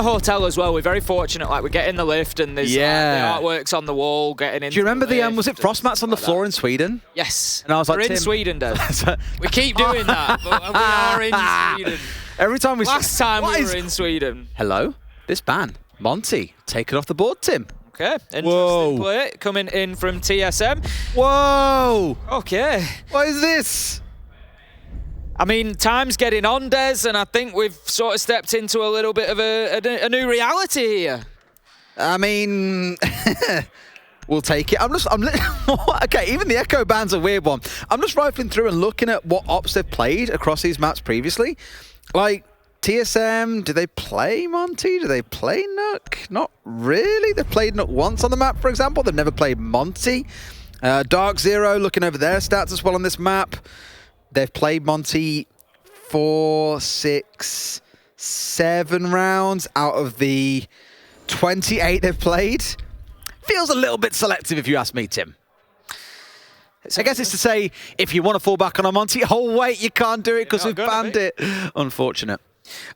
the hotel as well. We're very fortunate. Like, we get in the lift and there's the artworks on the wall. Getting in. Do you remember was it frost mats on the floor in Sweden? Yes. And I was like, we're in Sweden, Dave. We keep doing that, but we are in Sweden. Every time we Last time we were in Sweden. Hello, this ban, Monty, take it off the board, Tim. Okay, interesting play coming in from TSM. Whoa! Okay. What is this? I mean, time's getting on, Des, and I think we've sort of stepped into a little bit of a new reality here. I mean, we'll take it. Okay, even the Echo ban's a weird one. I'm just rifling through and looking at what ops they've played across these maps previously. Like, TSM, do they play Monty? Do they play Nook? Not really. They've played Nook once on the map, for example. They've never played Monty. DarkZero, looking over their stats as well on this map. They've played Monty 4, 6, 7 rounds out of the 28 they've played. Feels a little bit selective if you ask me, Tim. I guess it's to say, if you want to fall back on a Monty, oh wait, you can't do it because we've banned it. Unfortunate.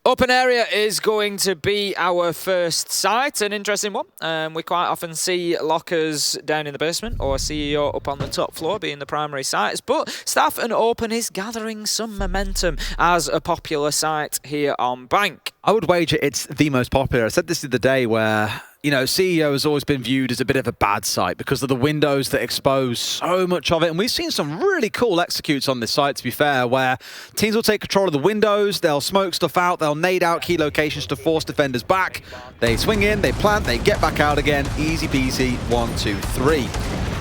Open area is going to be our first site, an interesting one. We quite often see lockers down in the basement or CEO up on the top floor being the primary sites, but Staff and Open is gathering some momentum as a popular site here on Bank. I would wager it's the most popular. I said this the other day where, you know, CEO has always been viewed as a bit of a bad site because of the windows that expose so much of it. And we've seen some really cool executes on this site, to be fair, where teams will take control of the windows, they'll smoke stuff out, they'll nade out key locations to force defenders back. They swing in, they plant, they get back out again. Easy peasy, 1, 2, 3.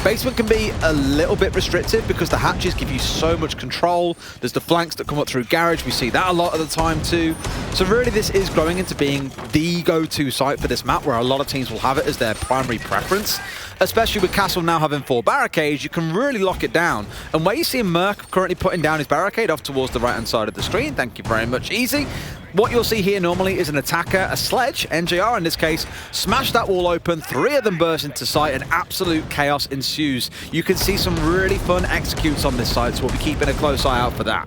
Basement can be a little bit restrictive because the hatches give you so much control. There's the flanks that come up through garage. We see that a lot of the time too. So really this is growing into being the go-to site for this map where a lot of teams will have it as their primary preference. Especially with Castle now having 4 barricades, you can really lock it down. And where you see Merc currently putting down his barricade off towards the right-hand side of the screen, thank you very much, Easy. What you'll see here normally is an attacker, a sledge, NJR in this case, smash that wall open, 3 of them burst into sight, and absolute chaos ensues. You can see some really fun executes on this site, so we'll be keeping a close eye out for that.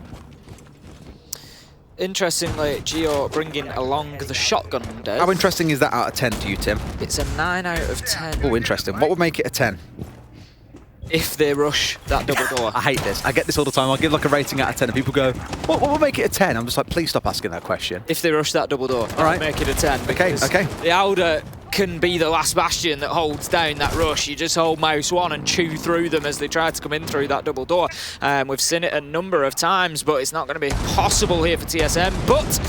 Interestingly, Geo bringing along the shotgun, Dave. How interesting is that out of 10 to you, Tim? It's a 9 out of 10. Oh, interesting. What would make it a 10? If they rush that double door. I hate this. I get this all the time. I'll give like a rating out of 10 and people go, what will make it a 10? I'm just like, please stop asking that question. If they rush that double door, all right, make it a 10. Okay. The Alder can be the last bastion that holds down that rush. You just hold mouse 1 and chew through them as they try to come in through that double door. We've seen it a number of times, but it's not going to be possible here for TSM. But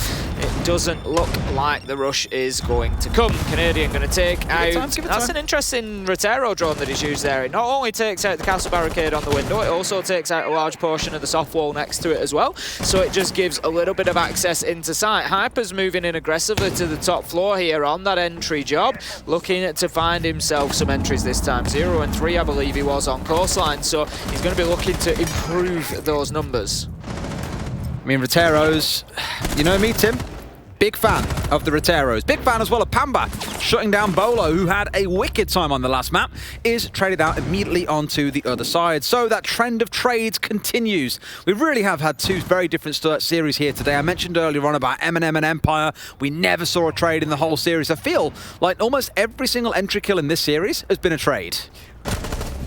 it doesn't look like the rush is going to come. Canadian going to take out. That's an interesting Rotero drone that he's used there. It not only takes out the castle barricade on the window, it also takes out a large portion of the soft wall next to it as well. So it just gives a little bit of access into sight. Hyper's moving in aggressively to the top floor here on that entry job, looking to find himself some entries this time. 0 and 3, I believe he was on coastline, so he's going to be looking to improve those numbers. I mean, Roteros, you know me, Tim? Big fan of the Roteros. Big fan as well of Pamba. Shutting down Bolo, who had a wicked time on the last map, is traded out immediately onto the other side. So that trend of trades continues. We really have had 2 very different series here today. I mentioned earlier on about M&M and Empire. We never saw a trade in the whole series. I feel like almost every single entry kill in this series has been a trade.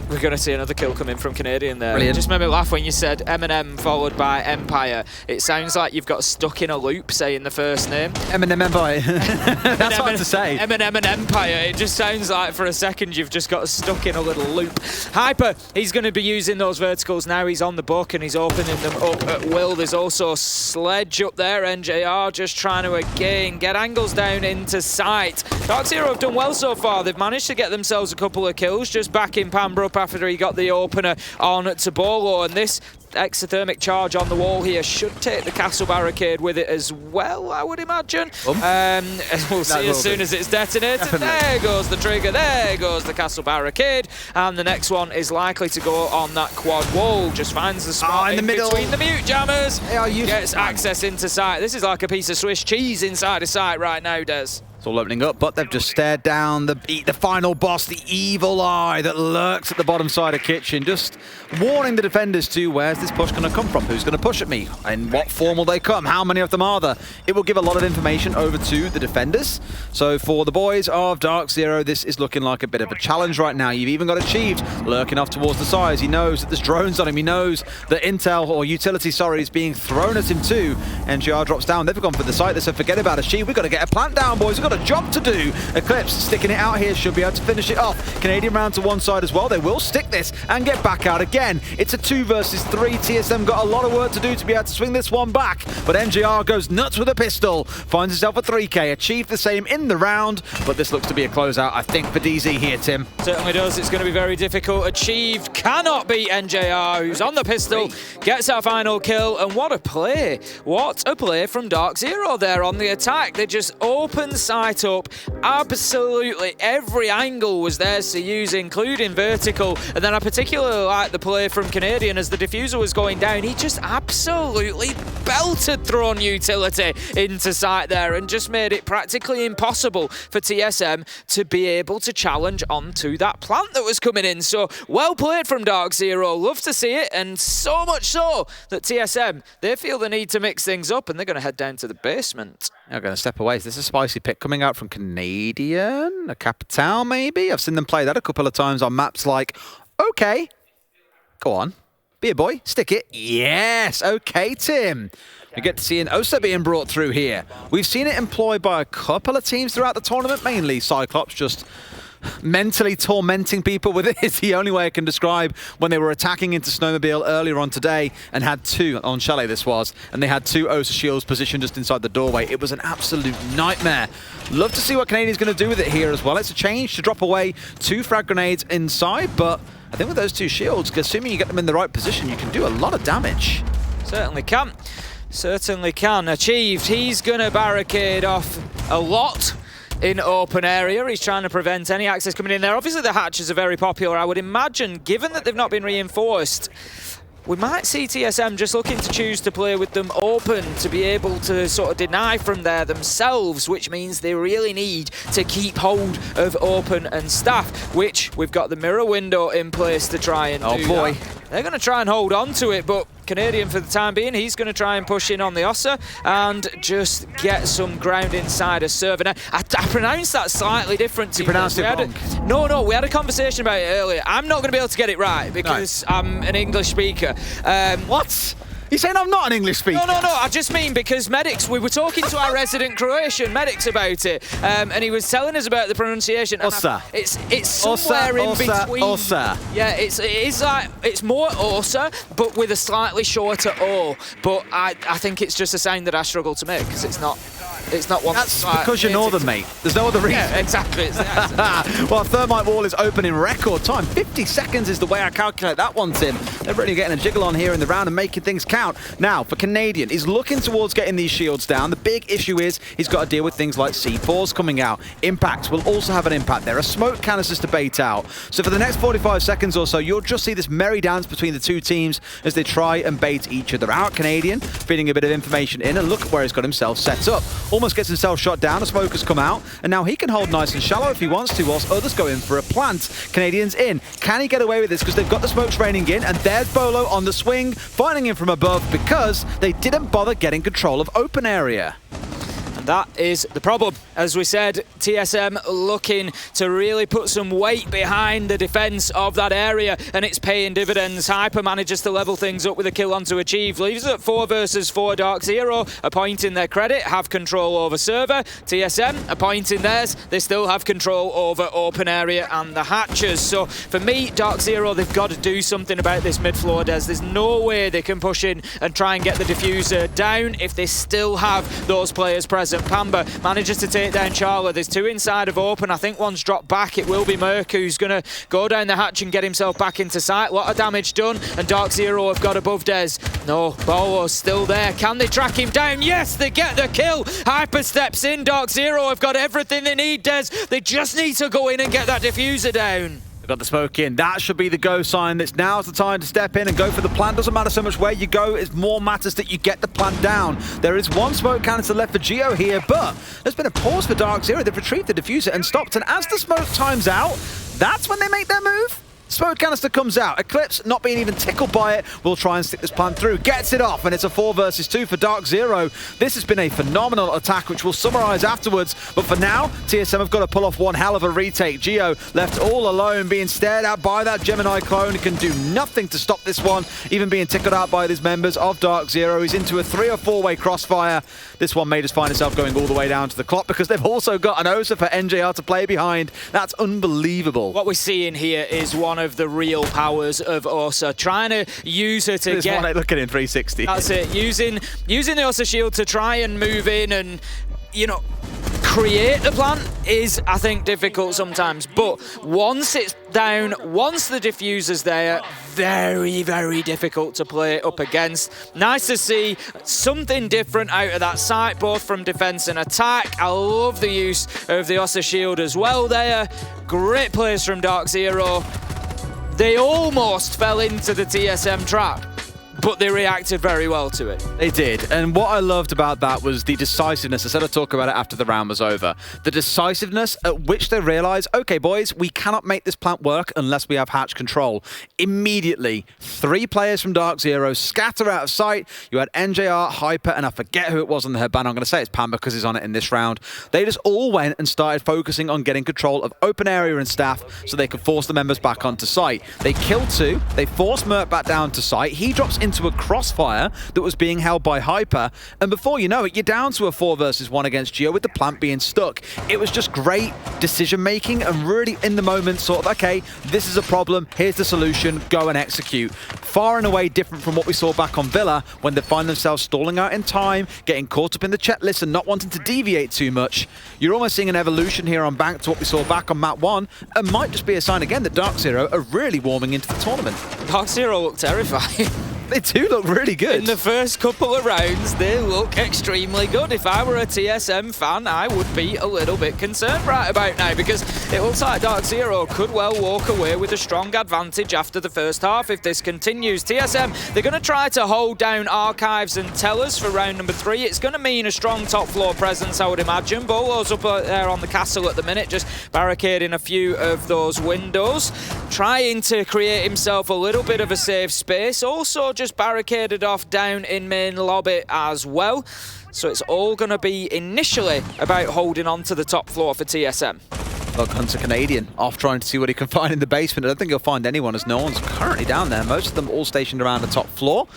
We're going to see another kill come in from Canadian there. Brilliant. It just made me laugh when you said M&M followed by Empire. It sounds like you've got stuck in a loop saying the first name. M&M Empire. That's hard to say. M&M and Empire. It just sounds like for a second you've just got stuck in a little loop. Hyper, he's going to be using those verticals now. He's on the book and he's opening them up at will. There's also Sledge up there. NJR just trying to again get angles down into sight. DarkZero have done well so far. They've managed to get themselves a couple of kills just back in Pembroke after he got the opener on to Bolo, and this exothermic charge on the wall here should take the castle barricade with it as well, I would imagine. We'll see as soon as it's detonated. Definitely. There goes the trigger, there goes the castle barricade, and the next one is likely to go on that quad wall. Just finds the spot in the middle between the mute jammers, gets access into sight. This is like a piece of Swiss cheese inside a sight right now, Des. It's all opening up, but they've just stared down the final boss, the evil eye that lurks at the bottom side of Kitchen, just warning the defenders to where's this push going to come from? Who's going to push at me? In what form will they come? How many of them are there? It will give a lot of information over to the defenders. So for the boys of DarkZero, this is looking like a bit of a challenge right now. You've even got Achieved lurking off towards the sides. He knows that there's drones on him. He knows that intel or utility, sorry, is being thrown at him too. NGR drops down. They've gone for the site. They said, forget about Achieved. We've got to get a plant down, boys. We've got a job to do. Eclipse sticking it out here, should be able to finish it off. Canadian round to one side as well. They will stick this and get back out again. It's a 2 versus 3. TSM got a lot of work to do to be able to swing this one back, but NGR goes nuts with a pistol, finds himself a 3K, achieved the same in the round, but this looks to be a closeout, I think, for DZ here, Tim. Certainly does. It's going to be very difficult. Achieved cannot beat NJR, who's on the pistol, gets our final kill, and what a play. What a play from DarkZero there on the attack. They just opened sight up. Absolutely every angle was theirs to use, including vertical, and then I particularly like the play from Canadian as the diffuser was going down. He just absolutely belted Throne utility into sight there and just made it practically impossible for TSM to be able to challenge onto that plant that was coming in. So well played from DarkZero. Love to see it, and so much so that TSM, they feel the need to mix things up and they're going to head down to the basement. They're going to step away. Is this a spicy pick coming out from Canadian? A Capital maybe? I've seen them play that a couple of times on maps like, okay, go on. Be a boy, stick it. Yes, okay, Tim. We get to see an Osa being brought through here. We've seen it employed by a couple of teams throughout the tournament, mainly Cyclops just mentally tormenting people with it is the only way I can describe when they were attacking into Snowmobile earlier on today and had 2, on Chalet this was, and they had 2 Osa shields positioned just inside the doorway. It was an absolute nightmare. Love to see what Canadian's going to do with it here as well. It's a change to drop away 2 frag grenades inside, but I think with those 2 shields, assuming you get them in the right position, you can do a lot of damage. Certainly can. Certainly can. Achieved. He's going to barricade off a lot in open area. He's trying to prevent any access coming in there. Obviously the hatches are very popular. I would imagine, given that they've not been reinforced, we might see TSM just looking to choose to play with them open to be able to sort of deny from there themselves, which means they really need to keep hold of open and staff, which we've got the mirror window in place to try and do. Oh boy. They're going to try and hold on to it, but Canadian for the time being, he's going to try and push in on the Osa and just get some ground inside a server. Now, I pronounced that slightly different to you. Pronounced it wrong. No, we had a conversation about it earlier. I'm not going to be able to get it right because I'm an English speaker. What? You're saying I'm not an English speaker? No, I just mean because medics, we were talking to our resident Croatian medics about it, and he was telling us about the pronunciation. Osa. It's somewhere in between. Osa. Yeah, it is like, it's more Osa, but with a slightly shorter O. But I think it's just a sound that I struggle to make because it's not one. That's because you're northern, mate. There's no other reason. Yeah, exactly. It's the accent. Well, Thermite Wall is open in record time. 50 seconds is the way I calculate that one, Tim. They're really getting a jiggle on here in the round and making things count. Now, for Canadian, he's looking towards getting these shields down. The big issue is he's got to deal with things like C4s coming out. Impacts will also have an impact. There are smoke canisters to bait out. So for the next 45 seconds or so, you'll just see this merry dance between the 2 teams as they try and bait each other out. Canadian feeding a bit of information in, and look at where he's got himself set up. Almost gets himself shot down. A smoke has come out, and now he can hold nice and shallow if he wants to, whilst others go in for a plant. Canadian's in. Can he get away with this? Because they've got the smokes raining in, and there's Bolo on the swing, finding him from above because they didn't bother getting control of open area. And that is the problem. As we said, TSM looking to really put some weight behind the defense of that area, and it's paying dividends. Hyper manages to level things up with a kill onto Achieve. Leaves it at 4 versus 4. DarkZero, a point in their credit, have control over server. TSM, a point in theirs. They still have control over open area and the hatches. So for me, DarkZero, they've got to do something about this mid-floor, Des. There's no way they can push in and try and get the diffuser down if they still have those players present. Pamba manages to take down Charla. There's 2 inside of open. I think one's dropped back. It will be Merc who's going to go down the hatch and get himself back into sight. A lot of damage done, and DarkZero have got above Des. No, Bolo's still there. Can they track him down? Yes, they get the kill. Hyper steps in. DarkZero have got everything they need, Des. They just need to go in and get that diffuser down. They've got the smoke in. That should be the go sign. Now's the time to step in and go for the plant. Doesn't matter so much where you go. It more matters that you get the plant down. There is one smoke canister left for Geo here, but there's been a pause for DarkZero. They've retrieved the diffuser and stopped. And as the smoke times out, that's when they make their move. Smoke canister comes out. Eclipse, not being even tickled by it, will try and stick this plant through. Gets it off, and it's a 4 versus 2 for DarkZero. This has been a phenomenal attack, which we'll summarize afterwards. But for now, TSM have got to pull off one hell of a retake. Geo left all alone, being stared at by that Gemini clone. He can do nothing to stop this one, even being tickled out by these members of DarkZero. He's into a 3 or 4-way crossfire. This one may just find itself going all the way down to the clock because they've also got an OSA for NJR to play behind. That's unbelievable. What we're seeing here is one of the real powers of OSA, trying to use her to get... Look at it in 360. That's it, using the OSA shield to try and move in and, you know, create the plant is, I think, difficult sometimes. But once it's down, once the diffuser's there, very, very difficult to play up against. Nice to see something different out of that site, both from defense and attack. I love the use of the OSA shield as well there. Great plays from DarkZero. They almost fell into the TSM trap, but they reacted very well to it. They did, and what I loved about that was the decisiveness. I said I'd talk about it after the round was over. The decisiveness at which they realized, okay, boys, we cannot make this plant work unless we have hatch control. Immediately, 3 players from DarkZero scatter out of sight. You had NJR, Hyper, and I forget who it was on the headband. I'm going to say it's Pam because he's on it in this round. They just all went and started focusing on getting control of open area and staff so they could force the members back onto site. They killed 2. They forced Mert back down to site. He drops into a crossfire that was being held by Hyper, and before you know it, you're down to a 4 versus 1 against Geo with the plant being stuck. It was just great decision making and really in the moment sort of, okay, this is a problem, here's the solution, go and execute. Far and away different from what we saw back on Villa when they find themselves stalling out in time, getting caught up in the checklist and not wanting to deviate too much. You're almost seeing an evolution here on Bank to what we saw back on map 1, and might just be a sign again that DarkZero are really warming into the tournament. DarkZero look terrifying. They do look really good. In the first couple of rounds, they look extremely good. If I were a TSM fan, I would be a little bit concerned right about now because it looks like DarkZero could well walk away with a strong advantage after the first half if this continues. TSM, they're going to try to hold down Archives and Tellers for round number 3. It's going to mean a strong top floor presence, I would imagine. Bolo's up there on the castle at the minute, just barricading a few of those windows, trying to create himself a little bit of a safe space. Also just barricaded off down in main lobby as well. So it's all going to be initially about holding on to the top floor for TSM. Look, Hunter Canadian off trying to see what he can find in the basement. I don't think he'll find anyone as no one's currently down there. Most of them all stationed around the top floor.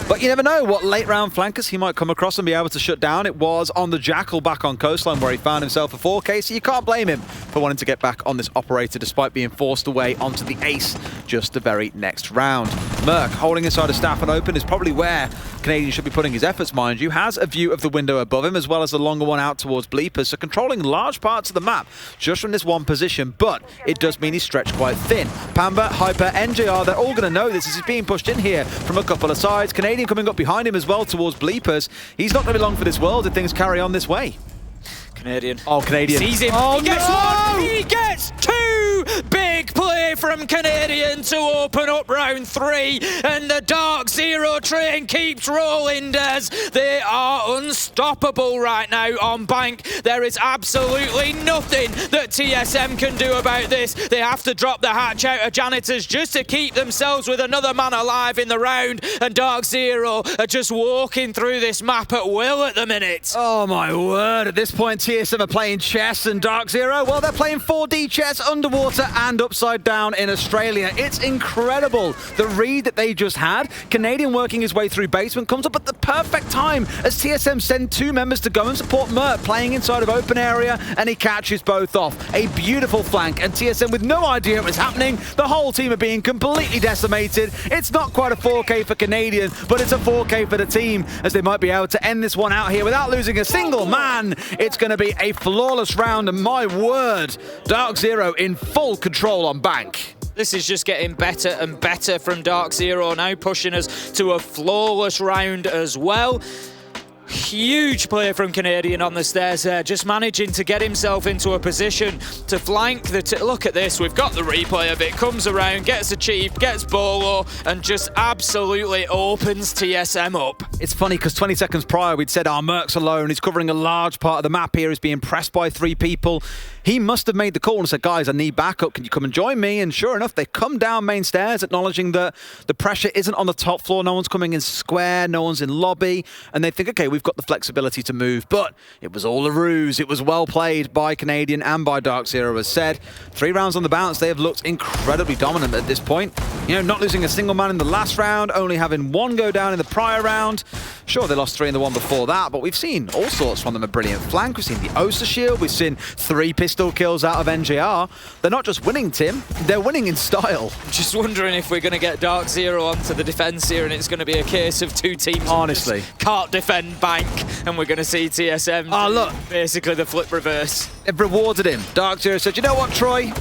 But you never know what late round flankers he might come across and be able to shut down. It was on the Jackal back on Coastline where he found himself a 4K, so you can't blame him for wanting to get back on this operator despite being forced away onto the Ace just the very next round. Merc holding inside a staff and open is probably where Canadian should be putting his efforts, mind you. Has a view of the window above him as well as the longer one out towards Bleepers, so controlling large parts of the map just from this one position, but it does mean he's stretched quite thin. Pamba, Hyper, NJR, they're all going to know this as he's being pushed in here from a couple of sides. Canadian coming up behind him as well towards Bleepers. He's not going to be long for this world if things carry on this way. Canadian. Oh, Canadian. Sees him. Oh, he gets one. He gets 2. Big play from Canadian to open up round 3. And the DarkZero train keeps rolling, Des. They are unstoppable right now on Bank. There is absolutely nothing that TSM can do about this. They have to drop the hatch out of Janitors just to keep themselves with another man alive in the round. And DarkZero are just walking through this map at will at the minute. Oh, my word. At this point, TSM are playing chess, and DarkZero, well, they're playing 4D chess underwater and upside down in Australia. It's incredible, the read that they just had. Canadian working his way through basement comes up at the perfect time as TSM send 2 members to go and support Mert, playing inside of open area, and he catches both off. A beautiful flank, and TSM with no idea it was happening. The whole team are being completely decimated. It's not quite a 4K for Canadian, but it's a 4K for the team, as they might be able to end this one out here without losing a single man. It's going to be a flawless round, and my word, DarkZero in full control on Bank. This is just getting better and better from DarkZero, now pushing us to a flawless round as well. Huge play from Canadian on the stairs there, just managing to get himself into a position to flank the... Look at this, we've got the replay of it, comes around, gets achieved, gets Bolo, and just absolutely opens TSM up. It's funny because 20 seconds prior we'd said, Merc's alone, he's covering a large part of the map here, he's being pressed by 3 people. He must have made the call and said, guys, I need backup, can you come and join me? And sure enough, they come down main stairs, acknowledging that the pressure isn't on the top floor, no one's coming in square, no one's in lobby, and they think, okay, we've got the flexibility to move, but it was all a ruse. It was well played by Canadian and by DarkZero, as said. 3 rounds on the bounce, they have looked incredibly dominant at this point. You know, not losing a single man in the last round, only having 1 go down in the prior round. Sure, they lost 3 in the one before that, but we've seen all sorts from them. A brilliant flank, we've seen the Oster shield, we've seen 3 pistol kills out of NJR. They're not just winning, Tim, they're winning in style. Just wondering if we're going to get DarkZero onto the defense here and it's going to be a case of 2 teams honestly can't defend bank, and we're going to see TSM look, basically the flip reverse. They've rewarded him. DarkZero said, you know what, Troy?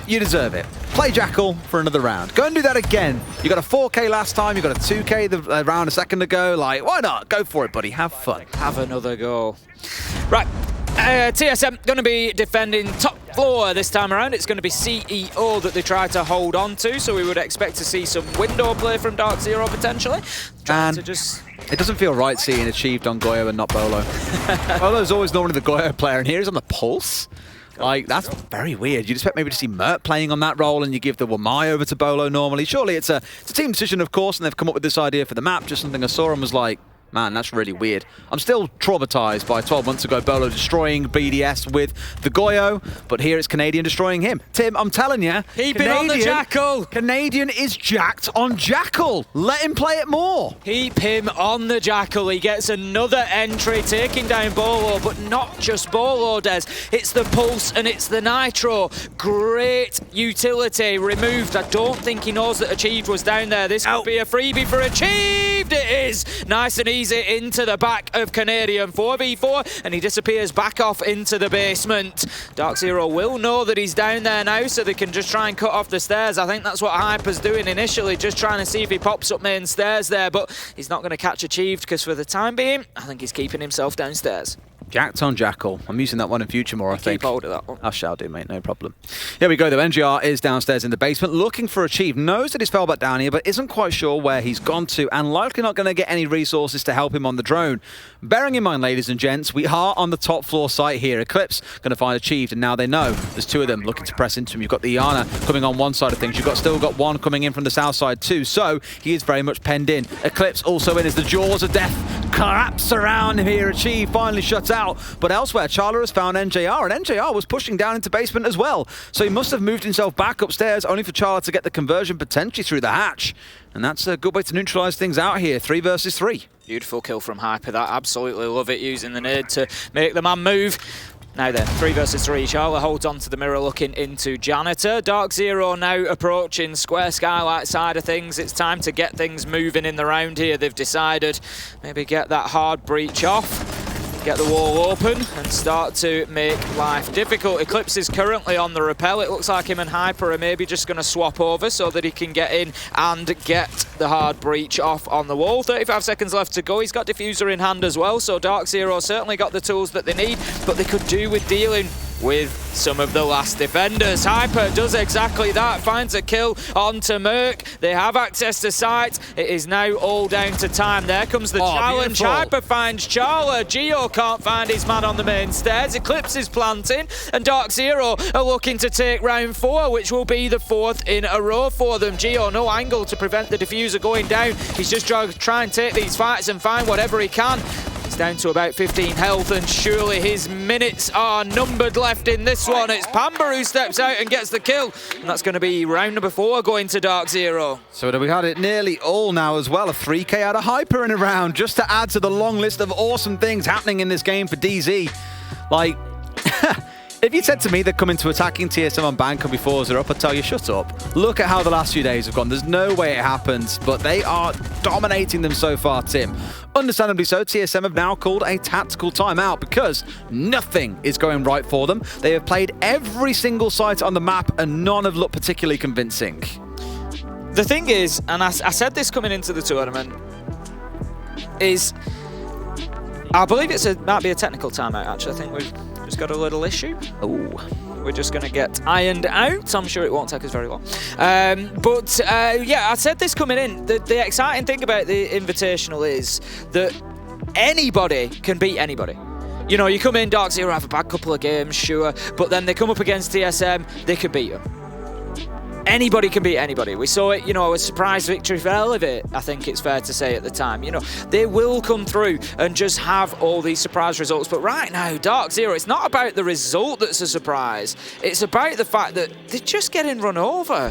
You deserve it. Play Jackal for another round. Go and do that again. You got a 4K last time, you got a 2K the round a second ago. Like, why not? Go for it, buddy. Have fun. Have another go. Right. TSM going to be defending top floor this time around. It's going to be CEO that they try to hold on to, so we would expect to see some window play from DarkZero potentially. And it doesn't feel right seeing achieved on Goyo and not Bolo. Bolo's always normally the Goyo player, and here he's on the Pulse. Like, that's very weird. You'd expect maybe to see Mert playing on that role and you give the Wamai over to Bolo normally. Surely it's a team decision, of course, and they've come up with this idea for the map. Just something I saw and was like, man, that's really weird. I'm still traumatized by 12 months ago Bolo destroying BDS with the Goyo, but here it's Canadian destroying him. Tim, I'm telling you, keep him on the Jackal. Canadian is jacked on Jackal. Let him play it more. Keep him on the Jackal. He gets another entry, taking down Bolo, but not just Bolo, Des. It's the Pulse and it's the Nitro. Great utility removed. I don't think he knows that Achieved was down there. This could be a freebie for Achieved. It is. Nice and easy into the back of Canadian. 4v4, and he disappears back off into the basement. DarkZero will know that he's down there now, so they can just try and cut off the stairs. I think that's what Hyper's doing initially, just trying to see if he pops up main stairs there, but he's not going to catch Achieved, because for the time being, I think he's keeping himself downstairs. Jacked on Jackal. I'm using that one in future more, I think. Keep hold of that one. I shall do, mate. No problem. Here we go, though. NGR is downstairs in the basement, looking for Achieve. Knows that he's fell back down here, but isn't quite sure where he's gone to, and likely not going to get any resources to help him on the drone. Bearing in mind, ladies and gents, we are on the top floor site here. Eclipse going to find Achieved, and now they know there's 2 of them looking to press into him. You've got the Iana coming on one side of things. You've still got 1 coming in from the south side too, so he is very much penned in. Eclipse also in as the jaws of death collapse around him here. Achieve finally shuts out, but elsewhere Charla has found NJR, and NJR was pushing down into basement as well, so he must have moved himself back upstairs, only for Charla to get the conversion potentially through the hatch, and that's a good way to neutralize things out here. 3 versus 3. Beautiful kill from Hyper. That absolutely love it, using the nade to make the man move. Now then, 3 versus 3. Charla holds on to the mirror, looking into Janitor. DarkZero now approaching square skylight side of things. It's time to get things moving in the round here. They've decided maybe get that hard breach off, get the wall open, and start to make life difficult. Eclipse is currently on the rappel. It looks like him and Hyper are maybe just going to swap over so that he can get in and get the hard breach off on the wall. 35 seconds left to go. He's got Diffuser in hand as well, so DarkZero certainly got the tools that they need, but they could do with dealing with some of the last defenders. Hyper does exactly that, finds a kill onto Merc. They have access to site. It is now all down to time. There comes the challenge. Beautiful. Hyper finds Charla. Geo can't find his man on the main stairs. Eclipse is planting, and DarkZero are looking to take round 4, which will be the 4th in a row for them. Geo, no angle to prevent the diffuser going down. He's just trying to try and take these fights and find whatever he can. He's down to about 15 health, and surely his minutes are numbered left in this one. It's Pamba who steps out and gets the kill, and that's going to be round number 4 going to DarkZero. So we had it nearly all now as well. A 3K out of Hyper in a round, just to add to the long list of awesome things happening in this game for DZ. Like, if you said to me they're coming to attacking TSM on bank and before they're up, I'd tell you, shut up. Look at how the last few days have gone. There's no way it happens, but they are dominating them so far, Tim. Understandably so, TSM have now called a tactical timeout because nothing is going right for them. They have played every single site on the map and none have looked particularly convincing. The thing is, and I said this coming into the tournament, is I believe might be a technical timeout, actually. I think we've just got a little issue. Oh. We're just going to get ironed out. I'm sure it won't take us very long. Yeah, I said this coming in. The exciting thing about the Invitational is that anybody can beat anybody. You know, you come in, DarkZero have a bad couple of games, sure, but then they come up against TSM, they can beat them. Anybody can beat anybody. We saw it, you know, a surprise victory for Elevate, I think it's fair to say at the time. You know, they will come through and just have all these surprise results. But right now, DarkZero, it's not about the result that's a surprise. It's about the fact that they're just getting run over.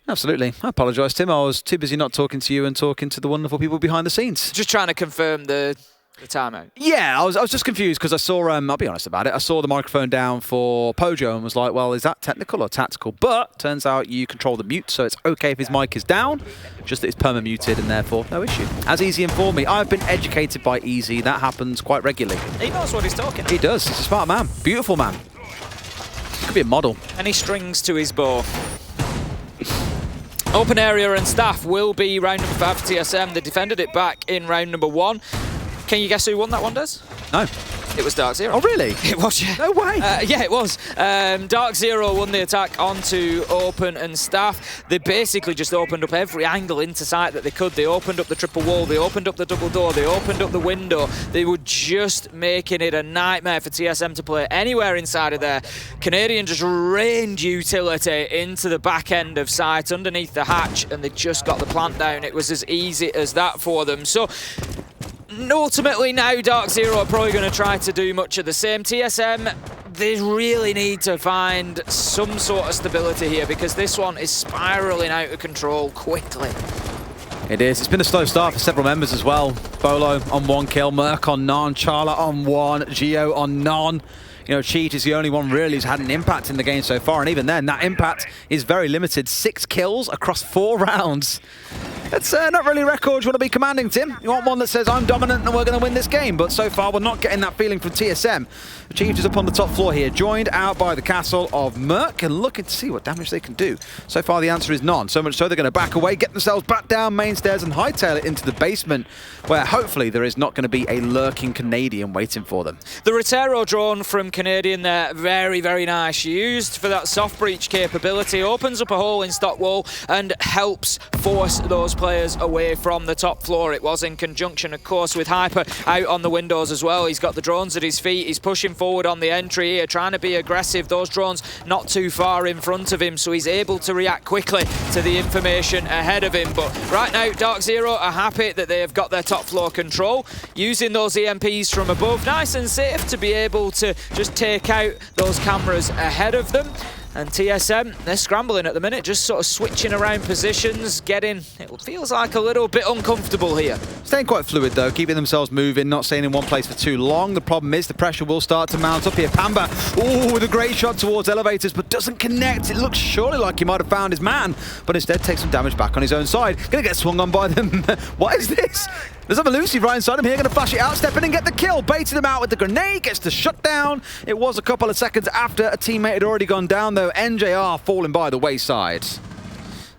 Absolutely. I apologise, Tim. I was too busy not talking to you and talking to the wonderful people behind the scenes. Just trying to confirm the timeout. Yeah, I was just confused because I saw, I'll be honest about it, I saw the microphone down for Pojo and was like, well, is that technical or tactical? But turns out you control the mute, so it's okay if his mic is down, just that it's perma-muted and therefore no issue. As Easy informed me, I've been educated by Easy. That happens quite regularly. He knows what he's talking about. He does. He's a smart man. Beautiful man. Could be a model. Any strings to his bow. Open area and staff will be round number 5 for TSM. They defended it back in round number 1. Can you guess who won that one, Des? No. It was DarkZero. Oh, really? It was, yeah. No way. Yeah, it was. DarkZero won the attack onto Open and Staff. They basically just opened up every angle into sight that they could. They opened up the triple wall. They opened up the double door. They opened up the window. They were just making it a nightmare for TSM to play anywhere inside of there. Canadian just rained utility into the back end of sight underneath the hatch, and they just got the plant down. It was as easy as that for them. So ultimately now DarkZero are probably going to try to do much of the same. TSM, they really need to find some sort of stability here because this one is spiralling out of control quickly. It is. It's been a slow start for several members as well. Bolo on 1 kill, Merc on none, Charla on 1, Geo on none. You know, Cheat is the only one really who's had an impact in the game so far, and even then, that impact is very limited. 6 kills across 4 rounds. It's not really a record you want to be commanding, Tim. You want one that says, I'm dominant and we're going to win this game, but so far we're not getting that feeling from TSM. Achieved is up on the top floor here, joined out by the castle of Merc, and looking to see what damage they can do. So far the answer is none, so much so they're going to back away, get themselves back down main stairs and hightail it into the basement, where hopefully there is not going to be a lurking Canadian waiting for them. The Rotero drone from Canadian there, very, very nice. Used for that soft breach capability, opens up a hole in stock wall and helps force those players away from the top floor. It was in conjunction, of course, with Hyper out on the windows as well. He's got the drones at his feet. He's pushing forward on the entry here, trying to be aggressive. Those drones not too far in front of him, so he's able to react quickly to the information ahead of him. But right now, DarkZero are happy that they have got their top floor control, using those EMPs from above. Nice and safe to be able to just take out those cameras ahead of them. And TSM, they're scrambling at the minute, just sort of switching around positions, it feels like a little bit uncomfortable here. Staying quite fluid though, keeping themselves moving, not staying in one place for too long. The problem is the pressure will start to mount up here. Pamba, ooh, with a great shot towards elevators, but doesn't connect. It looks surely like he might have found his man, but instead takes some damage back on his own side. Gonna get swung on by them. What is this? There's a Lucy right inside him here, going to flash it out, step in and get the kill. Baited him out with the grenade, gets the shutdown. It was a couple of seconds after a teammate had already gone down though. NJR falling by the wayside.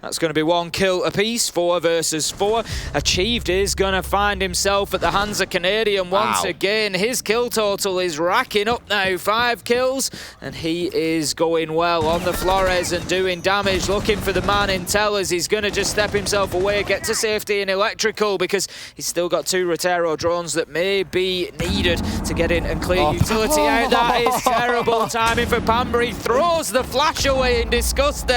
That's going to be 1 kill apiece, 4 versus 4. Achieved is going to find himself at the hands of Canadian once again. His kill total is racking up now, 5 kills, and he is going well on the Flores and doing damage, looking for the man in tellers. He's going to just step himself away, get to safety in electrical, because he's still got 2 Rotero drones that may be needed to get in and clear utility out. That is terrible timing for Pamba. He throws the flash away in disgust.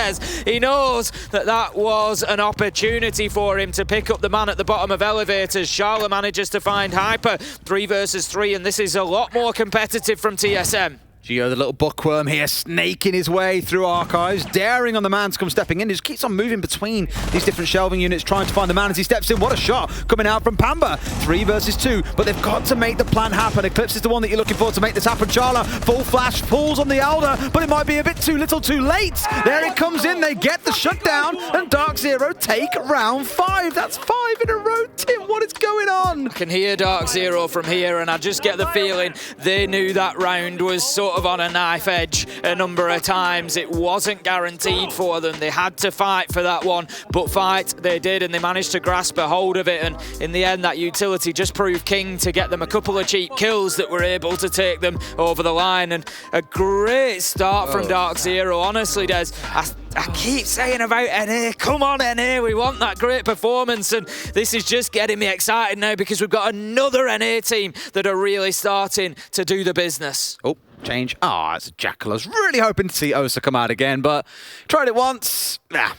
He knows that was an opportunity for him to pick up the man at the bottom of elevators. Charla manages to find Hyper, 3 versus 3, and this is a lot more competitive from TSM. Geo, the little bookworm here, snaking his way through archives, daring on the man to come stepping in. He just keeps on moving between these different shelving units, trying to find the man as he steps in. What a shot coming out from Pamba. 3 versus 2, but they've got to make the plan happen. Eclipse is the one that you're looking for to make this happen. Charla, full flash, pulls on the Elder, but it might be a bit too little too late. There it comes in, they get the shutdown, and DarkZero take round 5. That's 5 in a row, Tim. What is going on? I can hear DarkZero from here, and I just get the feeling they knew that round was sort sort of on a knife edge a number of times. It wasn't guaranteed for them. They had to fight for that one, but fight they did, and they managed to grasp a hold of it. And in the end, that utility just proved king to get them a couple of cheap kills that were able to take them over the line. And a great start from DarkZero. Honestly, Des, I keep saying about NA, come on NA, we want that great performance, and this is just getting me excited now because we've got another NA team that are really starting to do the business. Oh, change. Ah, it's a Jackal. I was really hoping to see Osa come out again, but tried it once. Nah.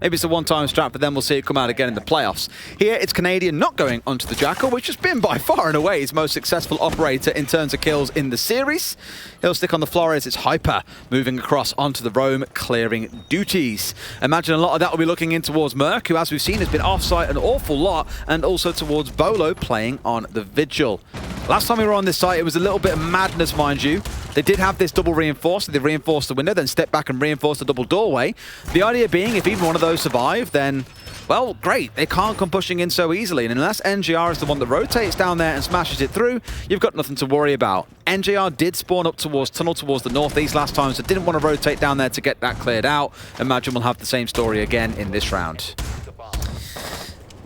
Maybe it's a one-time strat, but then we'll see it come out again in the playoffs. Here, it's Canadian not going onto the Jackal, which has been by far and away his most successful operator in terms of kills in the series. He'll stick on the Flores. It's Hyper moving across onto the Roam, clearing duties. Imagine a lot of that will be looking in towards Merc, who, as we've seen, has been offsite an awful lot, and also towards Bolo playing on the Vigil. Last time we were on this site, it was a little bit of madness, mind you. They did have this double reinforced. They reinforced the window, then stepped back and reinforced the double doorway. The idea being, if even one of those survive, then, well, great. They can't come pushing in so easily. And unless NGR is the one that rotates down there and smashes it through, you've got nothing to worry about. NGR did spawn up towards tunnel towards the northeast last time, so didn't want to rotate down there to get that cleared out. Imagine we'll have the same story again in this round.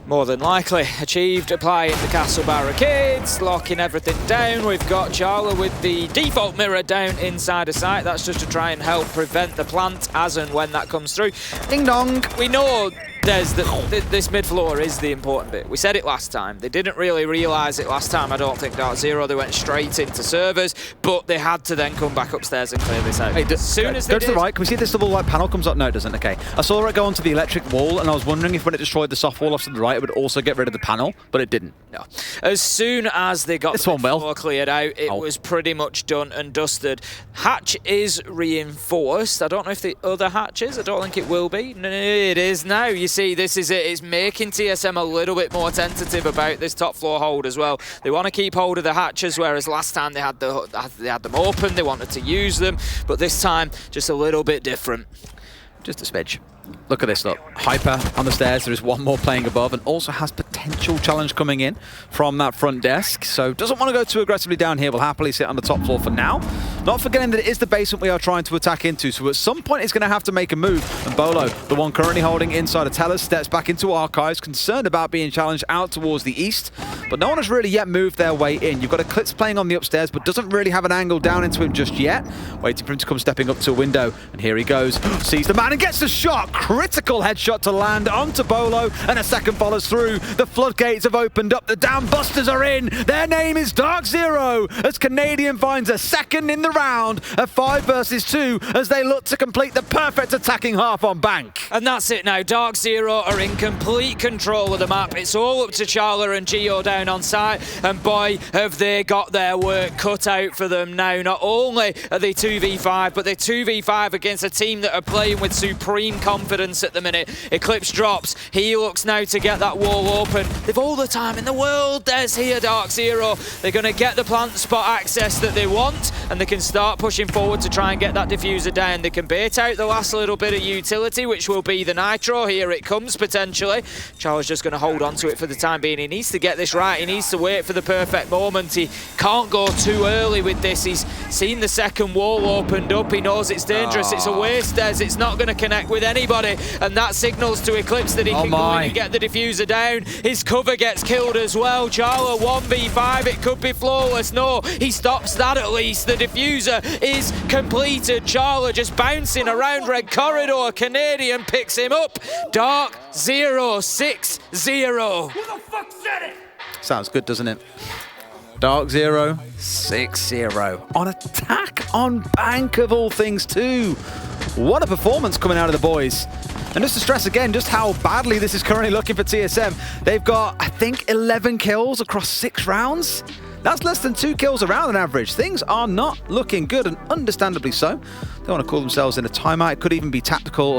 More than likely achieved, applying the castle barricades, locking everything down. We've got Charla with the default mirror down inside a site. That's just to try and help prevent the plant as and when that comes through. Ding dong! We know this mid floor is the important bit. We said it last time. They didn't really realise it last time, I don't think, DarkZero. They went straight into servers, but they had to then come back upstairs and clear this out. Hey, as soon as they go to did, the right. Can we see this little like panel comes up? No, it doesn't. Okay. I saw it go onto the electric wall, and I was wondering if when it destroyed the soft wall off to the right, it would also get rid of the panel, but it didn't. No. As soon as they got this the one floor cleared out, it was pretty much done and dusted. Hatch is reinforced. I don't know if the other hatch is. I don't think it will be. No, it is now. You see, this is it. It's making TSM a little bit more tentative about this top floor hold as well. They want to keep hold of the hatches, whereas last time they had them open. They wanted to use them, but this time just a little bit different. Just a smidge. Look at this, look. Hyper on the stairs. There is one more playing above and also has potential challenge coming in from that front desk. So doesn't want to go too aggressively down here. Will happily sit on the top floor for now. Not forgetting that it is the basement we are trying to attack into. So at some point, it's going to have to make a move. And Bolo, the one currently holding inside of Tellus, steps back into Archives, concerned about being challenged out towards the east. But no one has really yet moved their way in. You've got Eclipse playing on the upstairs, but doesn't really have an angle down into him just yet. Waiting for him to come stepping up to a window. And here he goes. Sees the man and gets the shot. Critical headshot to land onto Bolo, and a second follows through. The floodgates have opened up. The Dam Busters are in. Their name is DarkZero, as Canadian finds a second in the round at 5 versus 2 as they look to complete the perfect attacking half on Bank. And that's it now. DarkZero are in complete control of the map. It's all up to Charla and Geo down on site, and boy, have they got their work cut out for them now. Not only are they 2v5, but they're 2v5 against a team that are playing with supreme confidence at the minute. Eclipse drops. He looks now to get that wall open. They've all the time in the world. There's here DarkZero. They're going to get the plant spot access that they want, and they can start pushing forward to try and get that diffuser down. They can bait out the last little bit of utility, which will be the Nitro. Here it comes, potentially. Charles just going to hold on to it for the time being. He needs to get this right. He needs to wait for the perfect moment. He can't go too early with this. He's seen the second wall opened up. He knows it's dangerous. It's a waste, Des. It's not going to connect with anybody, and that signals to Eclipse that he can go in and get the diffuser down. His cover gets killed as well. Charla 1v5. It could be flawless. No, he stops that at least. The diffuser is completed. Charla just bouncing around red corridor. Canadian picks him up. DarkZero 6-0. Who the fuck said it? Sounds good, doesn't it? DarkZero 6-0 on attack on Bank of all things too. What a performance coming out of the boys. And just to stress again just how badly this is currently looking for TSM. They've got, I think, 11 kills across 6 rounds. That's less than 2 kills a round on average. Things are not looking good, and understandably so. They want to call themselves in a timeout. It could even be technical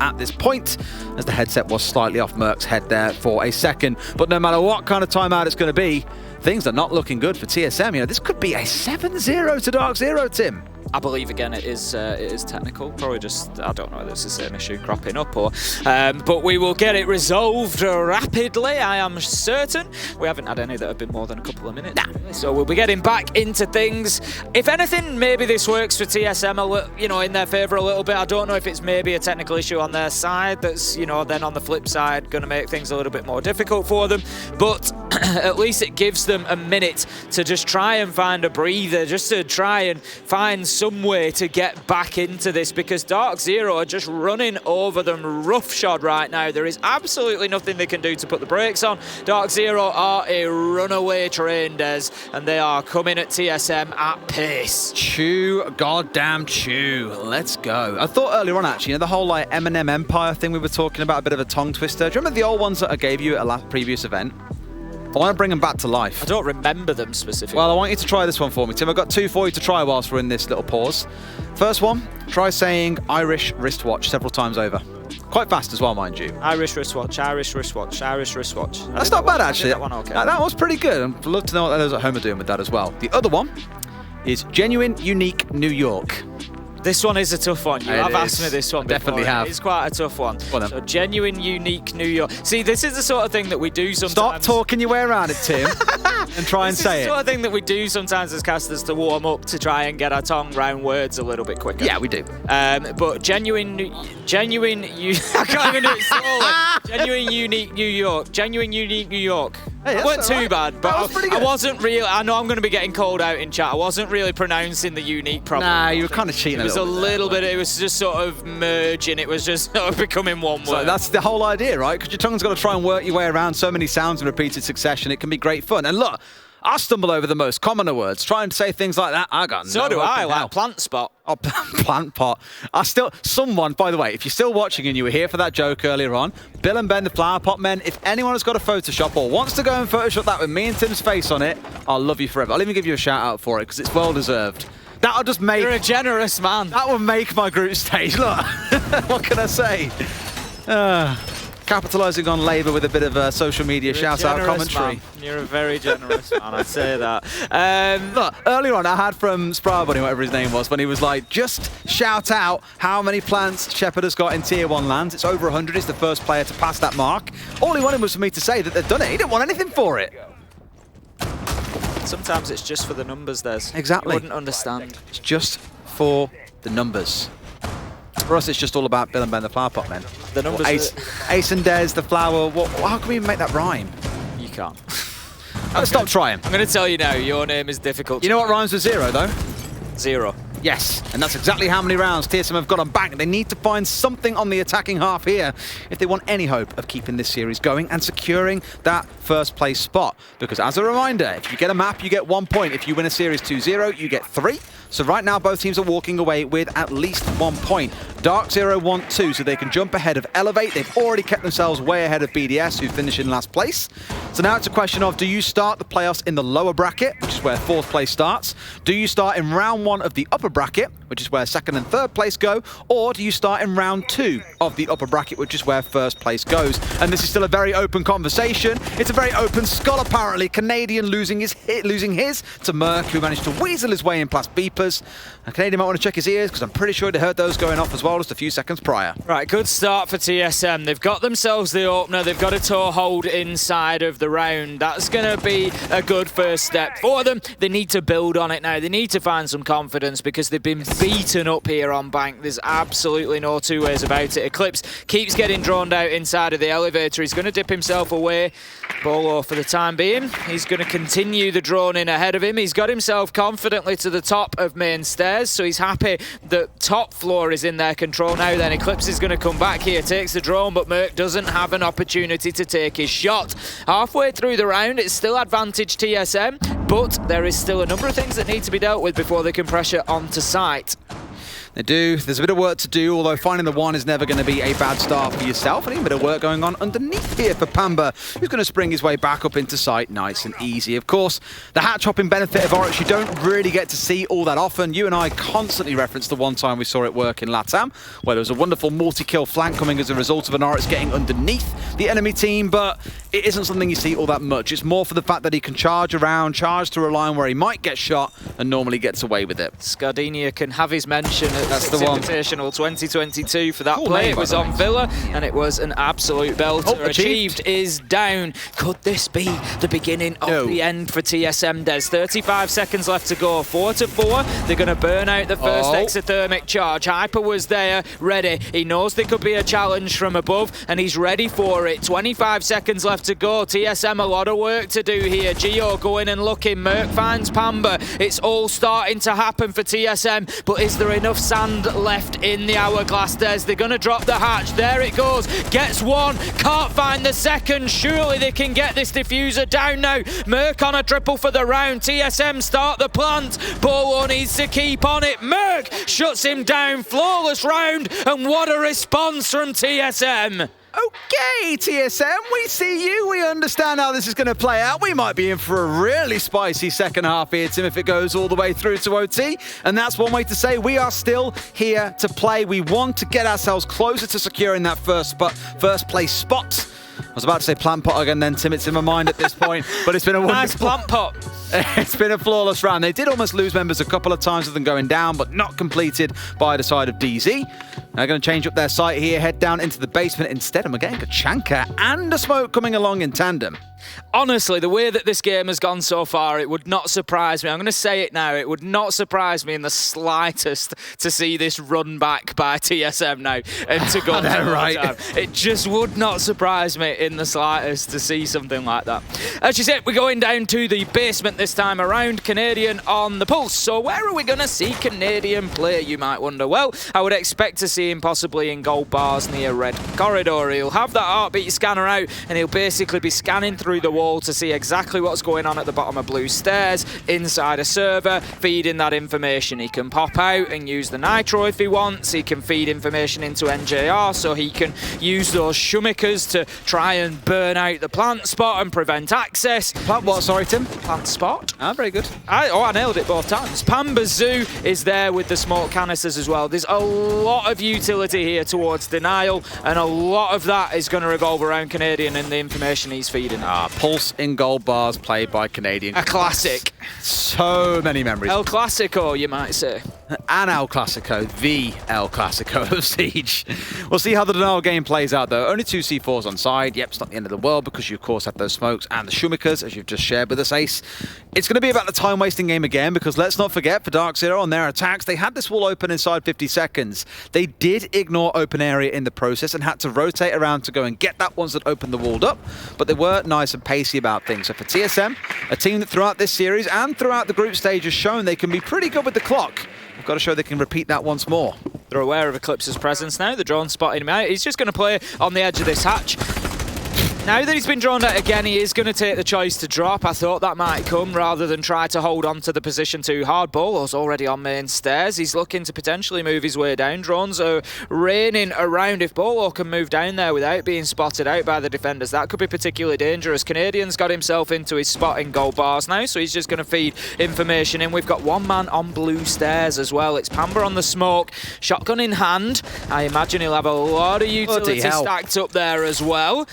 at this point, as the headset was slightly off Merc's head there for a second. But no matter what kind of timeout it's going to be, things are not looking good for TSM. You know, this could be a 7-0 to DarkZero, Tim. I believe again it is technical. Probably just, I don't know whether it's the same issue cropping up or, but we will get it resolved rapidly. I am certain. We haven't had any that have been more than a couple of minutes, so we'll be getting back into things. If anything, maybe this works for TSM a little, you know, in their favour a little bit. I don't know if it's maybe a technical issue on their side that's, you know, then on the flip side going to make things a little bit more difficult for them. But at least it gives them a minute to just try and find a breather, just to try and find some way to get back into this, because DarkZero are just running over them roughshod right now. There is absolutely nothing they can do to put the brakes on. DarkZero are a runaway train, Des, and they are coming at TSM at pace. Chew, goddamn chew. Let's go. I thought earlier on, actually, you know, the whole like M&M Empire thing we were talking about, a bit of a tongue twister. Do you remember the old ones that I gave you at a previous event? I want to bring them back to life. I don't remember them specifically. Well, I want you to try this one for me, Tim. I've got 2 for you to try whilst we're in this little pause. First one, try saying Irish wristwatch several times over. Quite fast as well, mind you. Irish wristwatch, Irish wristwatch, Irish wristwatch. That's not bad, actually. That one okay. That was pretty good. I'd love to know what those at home are doing with that as well. The other one is genuine, unique New York. This one is a tough one. You have asked me this one before. Definitely have. It's quite a tough one. Well, so genuine, unique New York. See, this is the sort of thing that we do sometimes. Stop talking your way around it, Tim, and try and say it. This is the sort of thing that we do sometimes as casters to warm up, to try and get our tongue round words a little bit quicker. Yeah, we do. But genuine, I can't even do it slowly. Genuine, unique New York. Genuine, unique New York. Hey, it wasn't too bad, but I wasn't really. I know I'm going to be getting called out in chat. I wasn't really pronouncing the unique properly. Nah, you were kind of cheating. It was a little bit. It was just sort of merging. It was just sort of becoming one word. So that's the whole idea, right? Because your tongue's got to try and work your way around so many sounds in repeated succession. It can be great fun. And look, I stumble over the most common of words. Try and say things like that. I got so no do I. hell. Like plant spot. Oh, plant pot. Someone, by the way, if you're still watching and you were here for that joke earlier on, Bill and Ben, the flower pot men, if anyone has got a Photoshop or wants to go and Photoshop that with me and Tim's face on it, I'll love you forever. I'll even give you a shout out for it because it's well deserved. That'll just make... You're a generous man. That will make my group stage. Look, what can I say? Capitalising on Labour with a bit of a social media shout-out commentary. Man. You're a very generous man, I'd say that. Look, earlier on I had from Sprarbunny, whatever his name was, when he was like, just shout out how many plants Shepard has got in Tier 1 lands. It's over 100, he's the first player to pass that mark. All he wanted was for me to say that they'd done it. He didn't want anything for it. Sometimes it's just for the numbers, Des. Exactly. You wouldn't understand. It's just for the numbers. For us, it's just all about Bill and Ben, the flower pot men. The numbers. Ace and Des, the flower. How can we even make that rhyme? You can't. Stop trying. I'm going to tell you now, your name is difficult. You know what rhymes with 0, though? 0. Yes, and that's exactly how many rounds TSM have got on bank. They need to find something on the attacking half here if they want any hope of keeping this series going and securing that first place spot. Because as a reminder, if you get a map, you get 1 point. If you win a series 2-0, you get 3. So right now, both teams are walking away with at least 1 point. DarkZero want 2, so they can jump ahead of Elevate. They've already kept themselves way ahead of BDS, who finished in last place. So now it's a question of, do you start the playoffs in the lower bracket, which is where 4th place starts? Do you start in round 1 of the upper bracket, which is where 2nd and 3rd place go? Or do you start in round 2 of the upper bracket, which is where 1st place goes? And this is still a very open conversation. It's a very open skull, apparently. Canadian losing his to Merc, who managed to weasel his way in past Beepers. And Canadian might want to check his ears, because I'm pretty sure they heard those going off as well just a few seconds prior. Right, good start for TSM. They've got themselves the opener. They've got a toe hold inside of the round. That's going to be a good first step for them. They need to build on it now. They need to find some confidence, because they've been beaten up here on bank. There's absolutely no two ways about it. Eclipse keeps getting drawn out inside of the elevator. He's going to dip himself away. Bolo for the time being. He's going to continue the drone in ahead of him. He's got himself confidently to the top of main stairs, so he's happy that top floor is in their control now. Then Eclipse is going to come back here, takes the drone, but Merc doesn't have an opportunity to take his shot. Halfway through the round, it's still advantage TSM, but there is still a number of things that need to be dealt with before they can pressure onto site. They do. There's a bit of work to do, although finding the one is never going to be a bad start for yourself. And even a bit of work going on underneath here for Pamba, who's going to spring his way back up into sight nice and easy. Of course, the hatch hopping benefit of Oryx you don't really get to see all that often. You and I constantly reference the one time we saw it work in LATAM, where there was a wonderful multi-kill flank coming as a result of an Oryx getting underneath the enemy team, but it isn't something you see all that much. It's more for the fact that he can charge around, charge through a line where he might get shot, and normally gets away with it. Scardenia can have his mention at That's the one. Invitational 2022 for that Cool play. name, It was by the on way. Villa, and it was an absolute belter. Achieved. Achieved is down. Could this be the beginning of the end for TSM, Des? 35 seconds left to go. 4-4. They're going to burn out the first exothermic charge. Hyper was there, ready. He knows there could be a challenge from above, and he's ready for it. 25 seconds left to go. TSM, a lot of work to do here. Geo going and looking. Merc finds Pamba. It's all starting to happen for TSM, but is there enough sand left in the hourglass, Des? They're going to drop the hatch. There it goes. Gets one. Can't find the second. Surely they can get this diffuser down now. Merc on a triple for the round. TSM start the plant. Bolo needs to keep on it. Merc shuts him down. Flawless round. And what a response from TSM. Okay, TSM, we see you. We understand how this is going to play out. We might be in for a really spicy second half here, Tim, if it goes all the way through to OT. And that's one way to say we are still here to play. We want to get ourselves closer to securing that first place spot. I was about to say plant pot again then, Tim. It's in my mind at this point, but it's been a wonderful... Nice plant pot. It's been a flawless round. They did almost lose members a couple of times with them going down, but not completed by the side of DZ. They're going to change up their site here, head down into the basement instead, and we're getting a Chanka and a smoke coming along in tandem. Honestly, the way that this game has gone so far, it would not surprise me. I'm going to say it now. It would not surprise me in the slightest to see this run back by TSM now and to go to overtime. It just would not surprise me in the slightest to see something like that. As you said, we're going down to the basement this time around. Canadian on the pulse. So where are we going to see Canadian play, you might wonder? Well, I would expect to see him possibly in gold bars near red corridor. He'll have that heartbeat scanner out and he'll basically be scanning through the wall to see exactly what's going on at the bottom of blue stairs inside a server, feeding that information. He can pop out and use the nitro if he wants. He can feed information into NJR so he can use those shumikers to try and burn out the plant spot and prevent access. Plant what, sorry, Tim? Plant spot. Ah, very good. I nailed it both times. Pamba Zoo is there with the smoke canisters as well. There's a lot of utility here towards denial, and a lot of that is going to revolve around Canadian and the information he's feeding. Pulse in gold bars played by Canadian. A classic. So many memories. El Clasico, you might say. An El Clasico, the El Clasico of Siege. We'll see how the denial game plays out, though. Only 2 C4s on side. Yep, it's not the end of the world because you, of course, have those smokes and the shumikers, as you've just shared with us, Ace. It's going to be about the time-wasting game again because let's not forget, for DarkZero on their attacks, they had this wall open inside 50 seconds. They did ignore open area in the process and had to rotate around to go and get that ones that opened the walled up, but they were nice and pacey about things. So for TSM, a team that throughout this series and throughout the group stage has shown they can be pretty good with the clock. We've got to show they can repeat that once more. They're aware of Eclipse's presence now. The drone spotting him out. He's just going to play on the edge of this hatch. Now that he's been drawn out again, he is going to take the choice to drop. I thought that might come rather than try to hold on to the position too hard. Bolo's already on main stairs. He's looking to potentially move his way down. Drones are raining around. If Bolo can move down there without being spotted out by the defenders, that could be particularly dangerous. Canadian's got himself into his spot in gold bars now, so he's just going to feed information in. We've got one man on blue stairs as well. It's Pamba on the smoke. Shotgun in hand. I imagine he'll have a lot of utility stacked up there as well.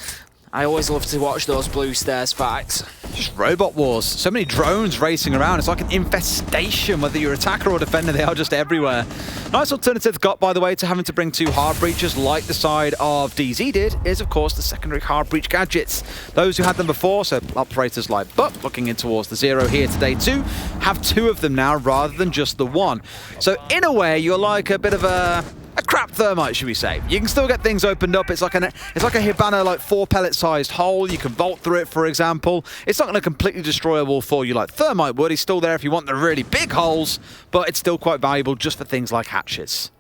I always love to watch those blue stairs fights. Just robot wars. So many drones racing around. It's like an infestation, whether you're attacker or defender, they are just everywhere. Nice alternative got, by the way, to having to bring 2 hard breaches like the side of DZ did, is of course the secondary hard breach gadgets. Those who had them before, so operators like Buck, looking in towards the Zero here today too, have 2 of them now rather than just the 1. So in a way, you're like a bit of a crap thermite, should we say. You can still get things opened up. It's like a Hibana, like 4 pellet sized hole. You can vault through it, for example. It's not going to completely destroy a wall for you like thermite would. He's still there if you want the really big holes, but it's still quite valuable just for things like hatches.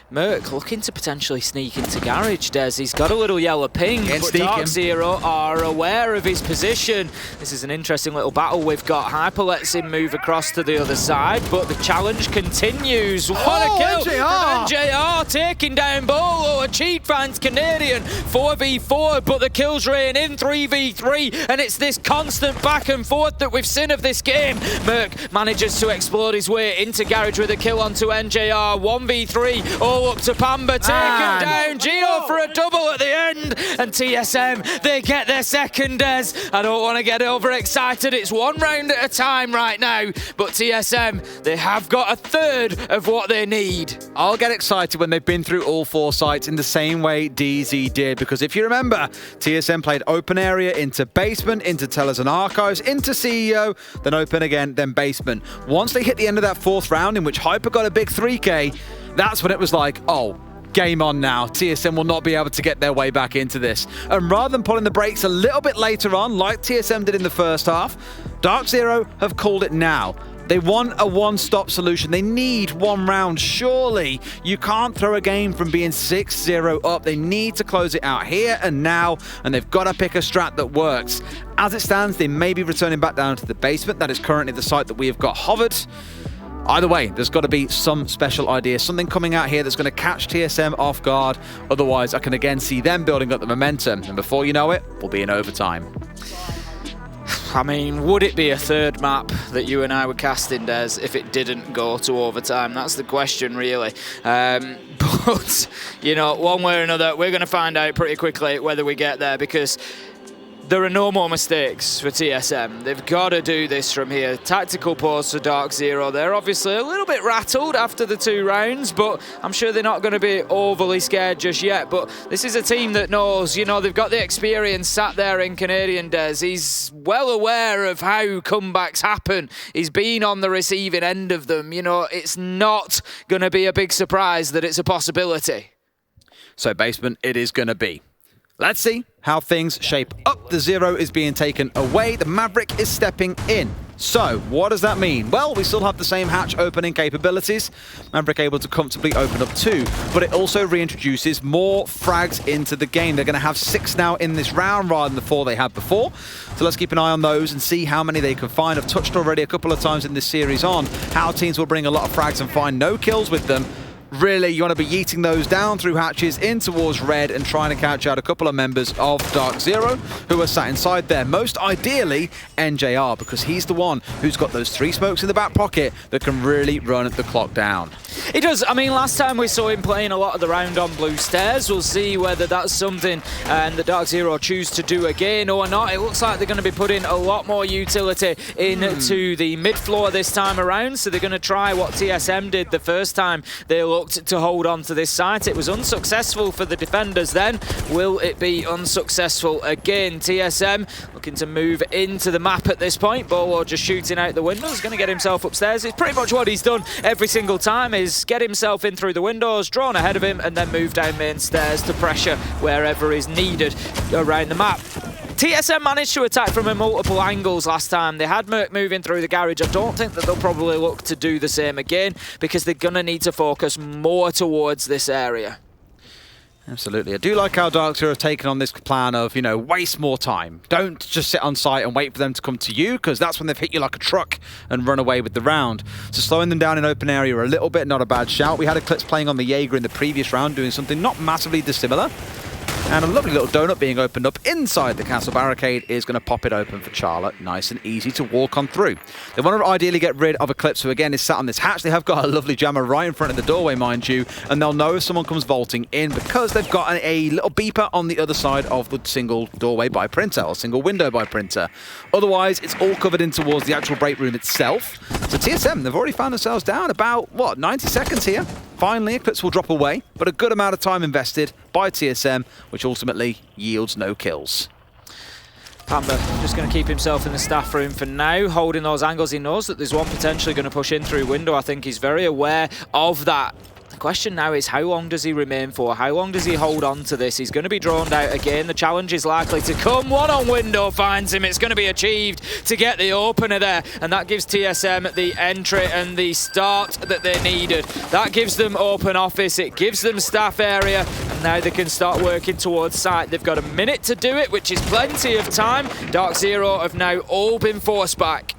Merc looking to potentially sneak into Garage. He's got a little yellow ping, but DarkZero are aware of his position. This is an interesting little battle we've got. Hyper lets him move across to the other side, but the challenge continues. What a kill from NJR, taking down Bolo. A cheat finds Canadian, 4v4, but the kills rain in 3v3, and it's this constant back and forth that we've seen of this game. Merc manages to explode his way into Garage with a kill onto NJR. 1v3, all up to Pamba, taken down. Geo for a double at the end, and TSM, they get their second Des. I don't want to get overexcited, it's one round at a time right now, but TSM, they have got a third of what they need. I'll get excited when they've been through all 4 sites in the same way DZ did, because if you remember, TSM played open area into basement, into Tellers and Archives, into CEO, then open again, then basement. Once they hit the end of that 4th round in which Hyper got a big 3K, that's when it was like, oh, game on now. TSM will not be able to get their way back into this. And rather than pulling the brakes a little bit later on, like TSM did in the first half, DarkZero have called it now. They want a one-stop solution. They need 1 round. Surely you can't throw a game from being 6-0 up. They need to close it out here and now, and they've got to pick a strat that works. As it stands, they may be returning back down to the basement. That is currently the site that we have got hovered. Either way, there's got to be some special idea, something coming out here that's going to catch TSM off guard. Otherwise, I can again see them building up the momentum, and before you know it, we'll be in overtime. I mean, would it be a 3rd map that you and I were casting, Des, if it didn't go to overtime? That's the question, really. But, you know, one way or another, we're going to find out pretty quickly whether we get there, because there are no more mistakes for TSM. They've got to do this from here. Tactical pause for DarkZero. They're obviously a little bit rattled after the 2 rounds, but I'm sure they're not going to be overly scared just yet. But this is a team that knows, you know, they've got the experience sat there in Canadian Des. He's well aware of how comebacks happen. He's been on the receiving end of them. You know, it's not going to be a big surprise that it's a possibility. So basement it is going to be. Let's see how things shape up. The 0 is being taken away. The Maverick is stepping in. So, what does that mean? Well, we still have the same hatch opening capabilities. Maverick able to comfortably open up 2, but it also reintroduces more frags into the game. They're going to have 6 now in this round rather than the 4 they had before. So let's keep an eye on those and see how many they can find. I've touched already a couple of times in this series on how teams will bring a lot of frags and find no kills with them. Really, you want to be yeeting those down through hatches in towards red and trying to catch out a couple of members of DarkZero who are sat inside there. Most ideally, NJR, because he's the one who's got those 3 smokes in the back pocket that can really run the clock down. He does. I mean, last time we saw him playing a lot of the round on blue stairs. We'll see whether that's something the DarkZero choose to do again or not. It looks like they're going to be putting a lot more utility into the mid-floor this time around, so they're going to try what TSM did the first time they looked to hold on to this site. It was unsuccessful for the defenders then. Will it be unsuccessful again? TSM looking to move into the map at this point. Bolo just shooting out the windows, going to get himself upstairs. It's pretty much what he's done every single time, is get himself in through the windows, drawn ahead of him, and then move down main stairs to pressure wherever is needed around the map. TSM managed to attack from multiple angles last time. They had Merc moving through the garage. I don't think that they'll probably look to do the same again, because they're going to need to focus more towards this area. Absolutely. I do like how DarkZero have taken on this plan of, you know, waste more time. Don't just sit on site and wait for them to come to you, because that's when they've hit you like a truck and run away with the round. So slowing them down in open area a little bit, not a bad shout. We had Eclipse playing on the Jaeger in the previous round, doing something not massively dissimilar. And a lovely little donut being opened up inside the castle barricade is going to pop it open for Charlotte. Nice and easy to walk on through. They want to ideally get rid of Eclipse, who again is sat on this hatch. They have got a lovely jammer right in front of the doorway, mind you, and they'll know if someone comes vaulting in because they've got a little beeper on the other side of the single doorway by printer, or single window by printer. Otherwise, it's all covered in towards the actual break room itself. So TSM, they've already found themselves down about, what, 90 seconds here? Finally, Eclipse will drop away, but a good amount of time invested by TSM, which ultimately yields no kills. Pamba just going to keep himself in the staff room for now, holding those angles. He knows that there's one potentially going to push in through window. I think he's very aware of that. The question now is, how long does he remain for? How long does he hold on to this? He's going to be drawn out again. The challenge is likely to come. One on window finds him. It's going to be achieved to get the opener there. And that gives TSM the entry and the start that they needed. That gives them open office. It gives them staff area. And now they can start working towards site. They've got a minute to do it, which is plenty of time. DarkZero have now all been forced back.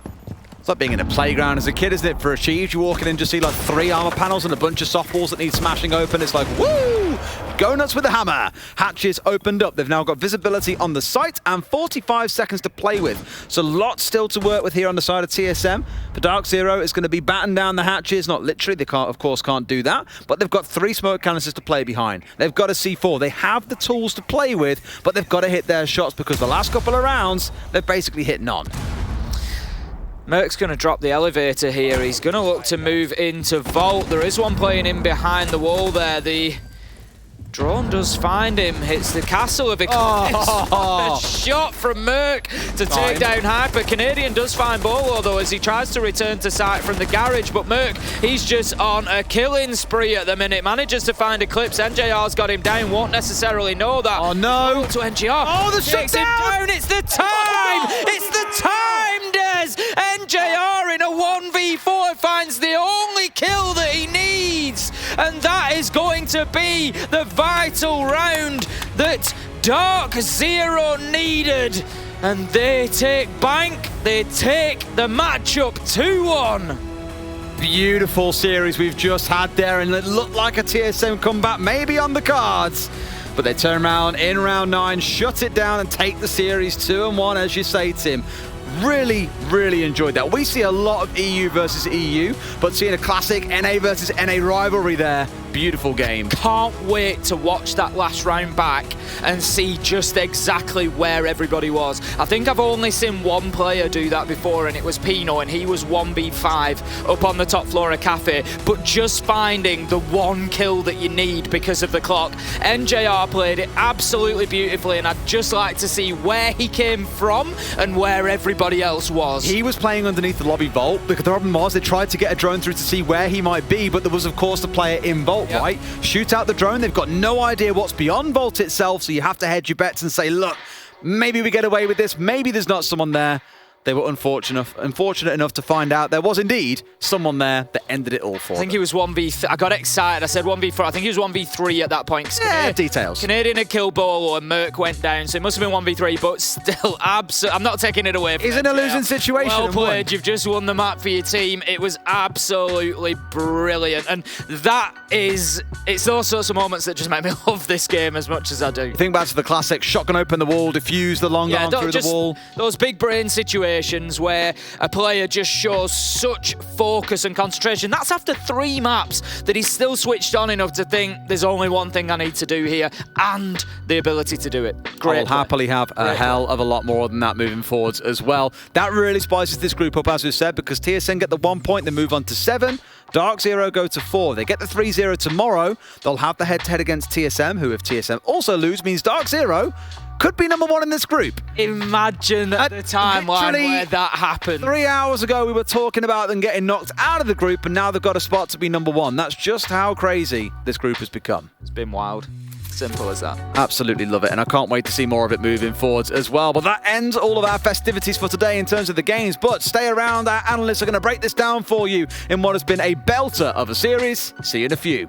It's like being in a playground as a kid, isn't it? For Achieved, you walk in and just see like 3 armor panels and a bunch of softballs that need smashing open. It's like, woo! Go nuts with the hammer. Hatches opened up. They've now got visibility on the site and 45 seconds to play with. So lots still to work with here on the side of TSM. For DarkZero, it's going to be batten down the hatches. Not literally, they can't, of course, can't do that. But they've got 3 smoke canisters to play behind. They've got a C4. They have the tools to play with, but they've got to hit their shots because the last couple of rounds, they've basically hit none. Merc's going to drop the elevator here. He's going to look to move into Vault. There is one playing in behind the wall there. The drone does find him. Hits the castle of Eclipse. A shot from Merc to take down Hyper. Canadian does find Bolo though as he tries to return to site from the garage. But Merc, he's just on a killing spree at the minute. Manages to find Eclipse. NJR's got him down. Won't necessarily know that. Oh no! To NJR. Oh, the takes him down. It's the time. It's the time, Des. NJR in a 1v4 finds the only kill that he needs, and that is going to be the vital round that DarkZero needed. And they take bank. They take the matchup 2-1. Beautiful series we've just had there, and it looked like a TSM comeback maybe on the cards. But they turn around in round 9, shut it down and take the series 2-1, as you say, Tim. Really, really enjoyed that. We see a lot of EU versus EU, but seeing a classic NA versus NA rivalry there, beautiful game. Can't wait to watch that last round back and see just exactly where everybody was. I think I've only seen one player do that before, and it was Pino, and he was 1v5 up on the top floor of Cafe, but just finding the one kill that you need because of the clock. NJR played it absolutely beautifully, and I'd just like to see where he came from and where everybody else was. He was playing underneath the lobby vault because the problem was they tried to get a drone through to see where he might be, but there was of course the player in vault, right? Shoot out the drone, they've got no idea what's beyond vault itself, so you have to hedge your bets and say, look, maybe we get away with this, maybe there's not someone there. They were unfortunate enough to find out there was indeed someone there that ended it all for them. I think he was 1v3. I got excited. I said 1v4. I think he was 1v3 at that point. Yeah, details. Canadian had killed Bolo and Merc went down, so it must have been 1v3, but still, I'm not taking it away from He's in a losing situation. Well played. You've just won the map for your team. It was absolutely brilliant. And it's those sorts of moments that just make me love this game as much as I do. Think back to the classic shotgun open the wall, defuse the long arm through the wall. Those big brain situations where a player just shows such focus and concentration. That's after 3 maps that he's still switched on enough to think there's only one thing I need to do here, and the ability to do it. Great. I'll happily have a hell of a lot more than that moving forwards as well. That really spices this group up, as we said, because TSM get the 1 point, they move on to 7. DarkZero go to 4. They get the 3-0 tomorrow. They'll have the head-to-head against TSM, who if TSM also lose means DarkZero could be number 1 in this group. Imagine the timeline where that happened. 3 hours ago, we were talking about them getting knocked out of the group, and now they've got a spot to be number 1. That's just how crazy this group has become. It's been wild. Simple as that. Absolutely love it, and I can't wait to see more of it moving forwards as well. But that ends all of our festivities for today in terms of the games. But stay around, our analysts are going to break this down for you in what has been a belter of a series. See you in a few.